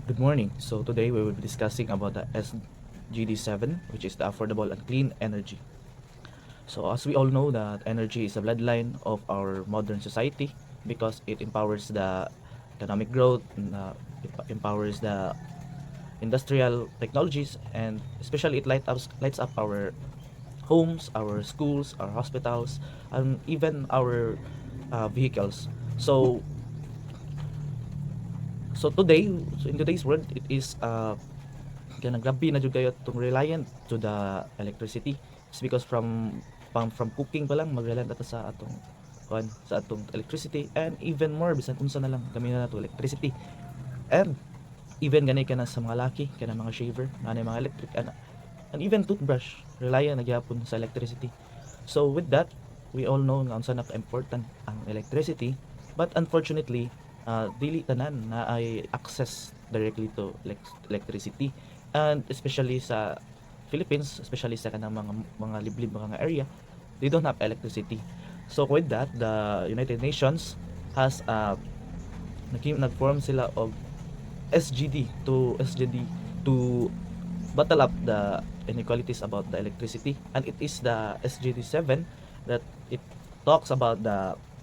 Good morning. So today we will be discussing about the SGD7, which is the affordable and clean energy. So as we all know that energy is a bloodline of our modern society because it empowers the economic growth, empowers the industrial technologies, and especially it lights up our homes, our schools, our hospitals, and even our vehicles. So in today's world, it is kaya grabe na jud kayo tong reliant to the electricity. It's because from cooking pa lang mag-reliant ata sa atong sa atong electricity, and even more bisan unsa na lang gamit na nato electricity. And even ganay ka na sa mga laki kana mga shaver na mga electric and even toothbrush reliant na gyapon sa electricity. So with that, we all know nga unsa na ka-important ang electricity, but unfortunately dili tanan na ay access directly to electricity, and especially sa Philippines, especially sa kanang mga liblib mga area, they don't have electricity. So with that, the United Nations has nag-form sila of SGD to battle up the inequalities about the electricity, and it is the SGD7 that it talks about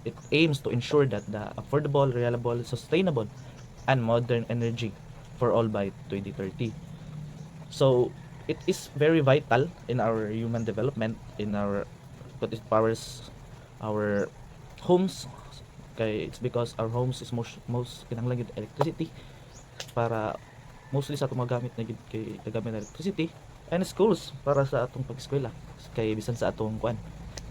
it aims to ensure that the affordable, reliable, sustainable, and modern energy for all by 2030. So it is very vital in our human development, in our but it powers our homes, kay it's because our homes is most kinahanglan gid electricity para mostly sa atong magamit na gid kay tagamit na electricity, and schools para sa atong pag-eskwela kay bisan sa atong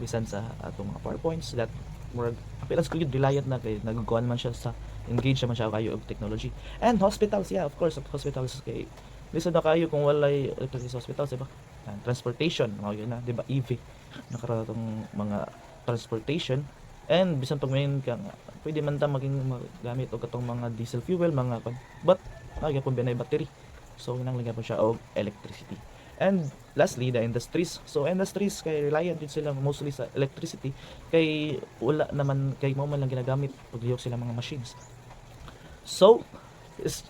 bisan sa atong mga powerpoints that murag apil ang school gid reliant na kay nagkuan man siya sa engage man siya kayo og technology. And hospitals, yeah, of course, hospitals kay lisod na kayo kung walay electricity sa hospitals, diba? And transportation mga yun na, diba, EV nakaratong mga transportation, and bisan pag main ka nga pwede man ta maging magamit og katong mga diesel fuel mga but nagyapon binay battery, so kinahanglan gyapon siya og electricity. And lastly, the industries. So industries kay reliant din sila mostly sa electricity kay wala naman kay mo man lang ginagamit paglihok sila mga machines. So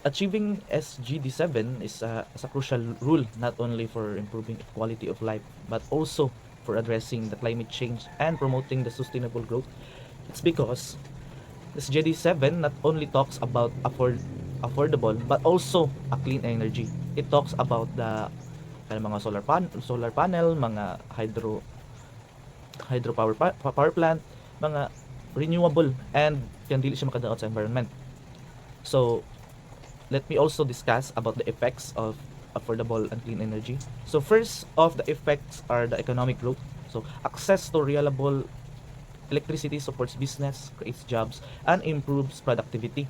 achieving SGD7 is a crucial rule, not only for improving quality of life but also for addressing the climate change and promoting the sustainable growth. It's because SGD7 not only talks about affordable but also a clean energy. It talks about the mga solar panel, mga power plant, mga renewable, and can dili siya makadaot sa environment. So let me also discuss about the effects of affordable and clean energy. So first of the effects are the economic growth. So access to reliable electricity supports business, creates jobs, and improves productivity.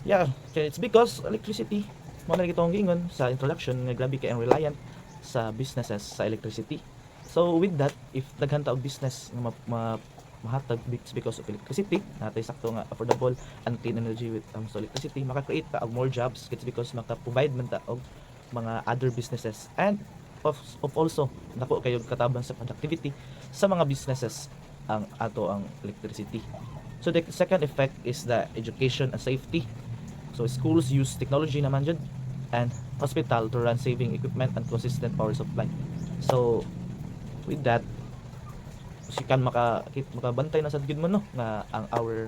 Yeah, it's because electricity, mo na kitong gingon sa introduction nga grabe kay ang reliant sa businesses sa electricity. So with that, if daghan ta og business nga mahatag because of electricity, natay sakto nga affordable and clean energy with so electricity, maka-create ta og more jobs. It's because maka-provide man ta og mga other businesses, and of also nako kayo katabang sa productivity sa mga businesses ang electricity. So the second effect is the education and safety. So schools use technology naman jud, and hospital to run saving equipment and consistent power supply. So with that, si kan makabantay na sad gid mo no nga ang our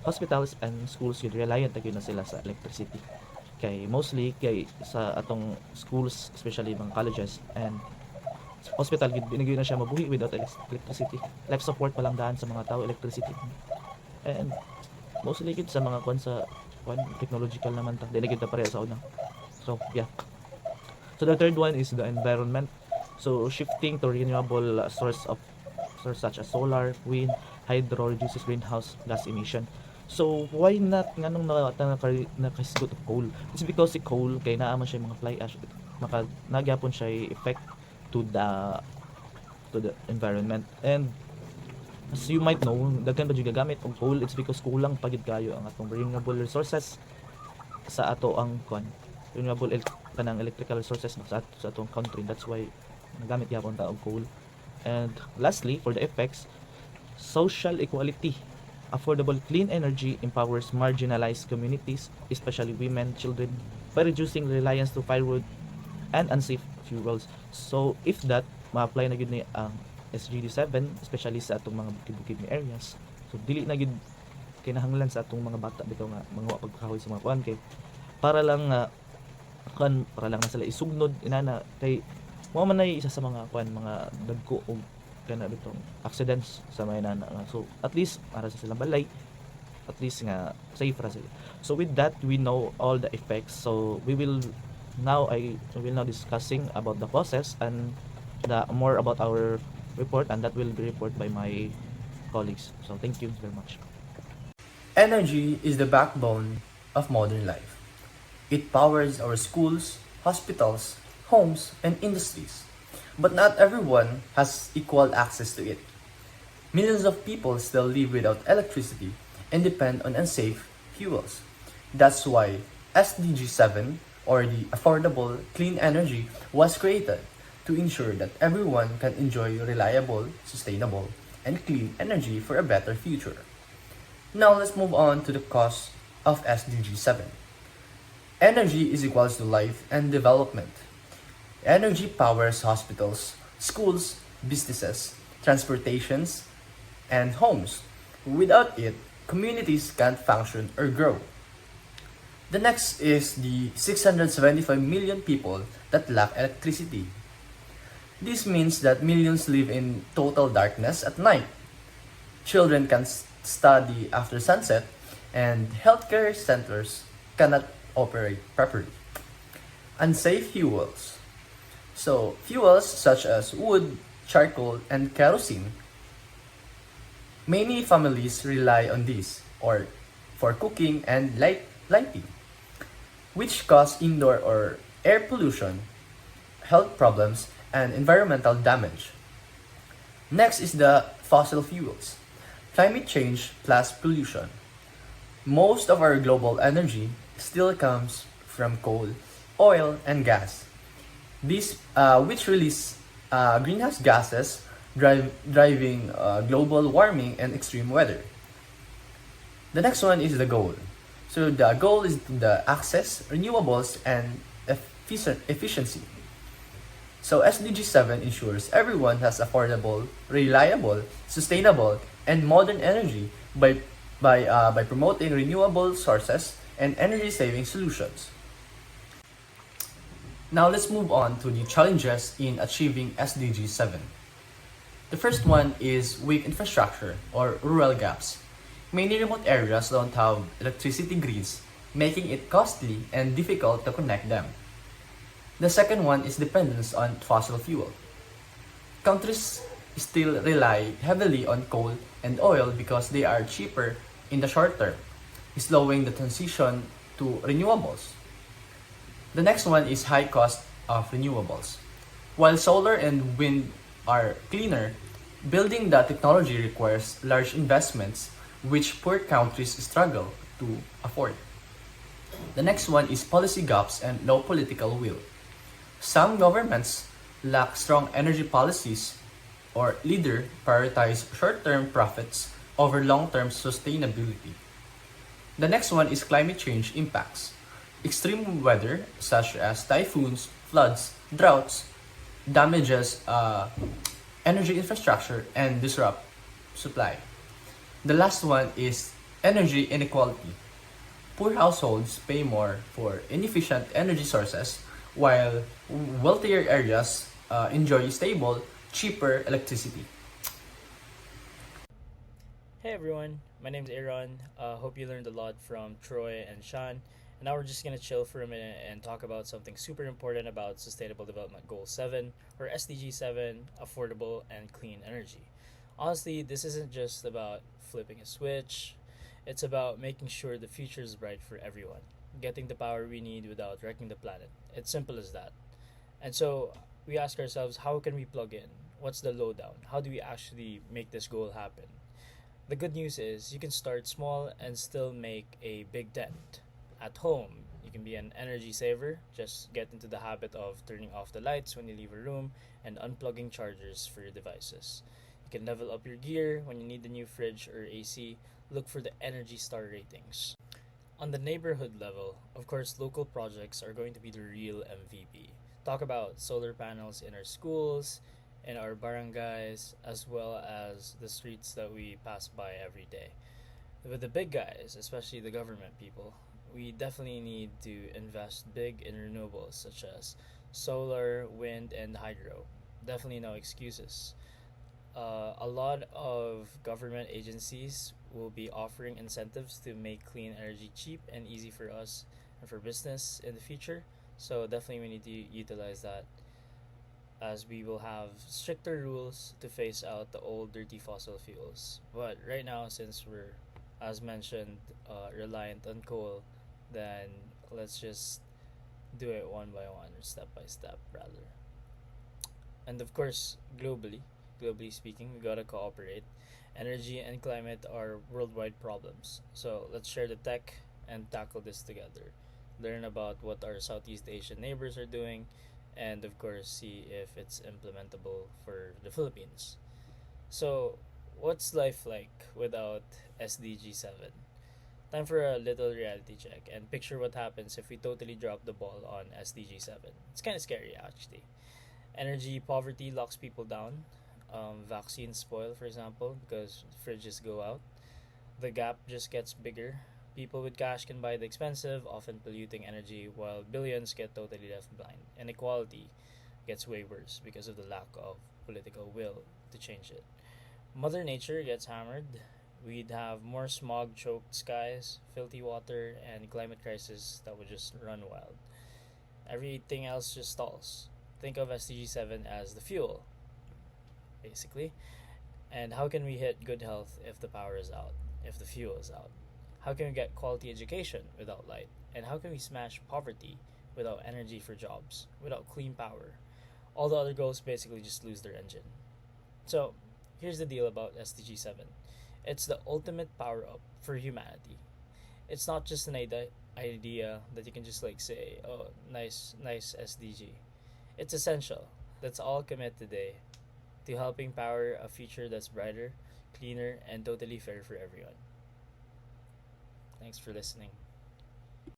hospitals and schools gid reliant gyud na sila sa electricity. Kay mostly kay sa atong schools, especially mga colleges and hospital gid binigay na siya mabuhi without electricity. Life support pa lang daan sa mga tao electricity. And mostly gid sa mga technological naman ta dili gid ta pareha sa una. So yeah. So the third one is the environment. So shifting to renewable source such as solar, wind, hydro reduces greenhouse gas emission. So why not nganong nakasigot of coal? It's because si coal kay naa man siya mga fly ash, nagyapon siya effect to the environment. And as you might know, daghan pa jud gagamit og coal. It's because kulang pa gid kayo ang atong renewable resources sa ato ang renewable kanang electrical resources sa atong country. That's why nagamit gyapon ta og coal. And lastly, for the effects, social equality. Affordable clean energy empowers marginalized communities, especially women, children, by reducing reliance to firewood and unsafe fuels. So if that ma-apply na gyud ni ang SDG 7, especially sa atong mga bukid-bukid ni areas. So dili na gyud kinahanglan sa atong mga bata bitaw nga mga pagkakahoy sa mga kuan kay para lang para lang na sila isugnod inana kay mo man nay isa sa mga kuan mga dagko og kana bitong accidents sa mga inana nga. So at least para sa silang balay, at least nga safe ra sila. So with that we know all the effects. So we will now discussing about the process and the more about our report, and that will be reported by my colleagues. So thank you very much. Energy is the backbone of modern life. It powers our schools, hospitals, homes, and industries. But not everyone has equal access to it. Millions of people still live without electricity and depend on unsafe fuels. That's why SDG 7, or the Affordable Clean Energy, was created to ensure that everyone can enjoy reliable, sustainable, and clean energy for a better future. Now let's move on to the cause of SDG 7. Energy is equals to life and development. Energy powers hospitals, schools, businesses, transportations, and homes. Without it, communities can't function or grow. The next is the 675 million people that lack electricity. This means that millions live in total darkness at night. Children can study after sunset, and healthcare centers cannot operate properly. Unsafe fuels. So, fuels such as wood, charcoal, and kerosene. Many families rely on these or for cooking and lighting, which cause indoor or air pollution, health problems, and environmental damage. Next is the fossil fuels. Climate change plus pollution. Most of our global energy still comes from coal, oil, and gas. These, which release greenhouse gases, driving global warming and extreme weather. The next one is the goal. So the goal is the access, renewables, and efficiency. So SDG 7 ensures everyone has affordable, reliable, sustainable, and modern energy by promoting renewable sources and energy-saving solutions. Now let's move on to the challenges in achieving SDG 7. The first one is weak infrastructure or rural gaps. Many remote areas don't have electricity grids, making it costly and difficult to connect them. The second one is dependence on fossil fuel. Countries still rely heavily on coal and oil because they are cheaper in the short term, slowing the transition to renewables. The next one is high cost of renewables. While solar and wind are cleaner, building the technology requires large investments which poor countries struggle to afford. The next one is policy gaps and low political will. Some governments lack strong energy policies or leader prioritize short-term profits over long-term sustainability. The next one is climate change impacts. Extreme weather such as typhoons, floods, droughts damages energy infrastructure and disrupt supply. The last one is energy inequality. Poor households pay more for inefficient energy sources while wealthier areas enjoy stable, cheaper electricity. Hey everyone, my name is Earon. Hope you learned a lot from Troy and Shan. And now we're just gonna chill for a minute and talk about something super important about Sustainable Development Goal 7 or SDG 7, affordable and clean energy. Honestly, this isn't just about flipping a switch. It's about making sure the future is bright for everyone, getting the power we need without wrecking the planet. It's simple as that. And so we ask ourselves, how can we plug in? What's the lowdown? How do we actually make this goal happen? The good news is you can start small and still make a big dent. At home, you can be an energy saver. Just get into the habit of turning off the lights when you leave a room and unplugging chargers for your devices. You can level up your gear when you need a new fridge or AC. look for the Energy Star ratings. On the neighborhood level, of course, local projects are going to be the real MVP. Talk about solar panels in our schools, in our barangays, as well as the streets that we pass by every day. With the big guys, especially the government people, we definitely need to invest big in renewables such as solar, wind, and hydro. Definitely no excuses. A lot of government agencies will be offering incentives to make clean energy cheap and easy for us and for business in the future. So definitely we need to utilize that, as we will have stricter rules to phase out the old dirty fossil fuels. But right now, since we're, as mentioned, reliant on coal, then let's just do it one by one or step by step rather. And of course, globally speaking, we gotta cooperate. Energy and climate are worldwide problems. So let's share the tech and tackle this together. Learn about what our Southeast Asian neighbors are doing, and of course, see if it's implementable for the Philippines. So, what's life like without SDG 7? Time for a little reality check and picture what happens if we totally drop the ball on SDG 7. It's kind of scary actually. Energy poverty locks people down. Vaccines spoil, for example, because fridges go out. The gap just gets bigger. People with cash can buy the expensive, often polluting energy, while billions get totally left blind. Inequality gets way worse because of the lack of political will to change it. Mother Nature gets hammered. We'd have more smog choked skies, filthy water, and climate crisis that would just run wild. Everything else just stalls. Think of SDG 7 as the fuel, basically. And how can we hit good health if the power is out, if the fuel is out? How can we get quality education without light? And how can we smash poverty without energy for jobs, without clean power? All the other goals basically just lose their engine. So, here's the deal about SDG 7. It's the ultimate power up for humanity. It's not just an idea that you can just like say, oh, nice SDG. It's essential. Let's all commit today to helping power a future that's brighter, cleaner, and totally fair for everyone. Thanks for listening.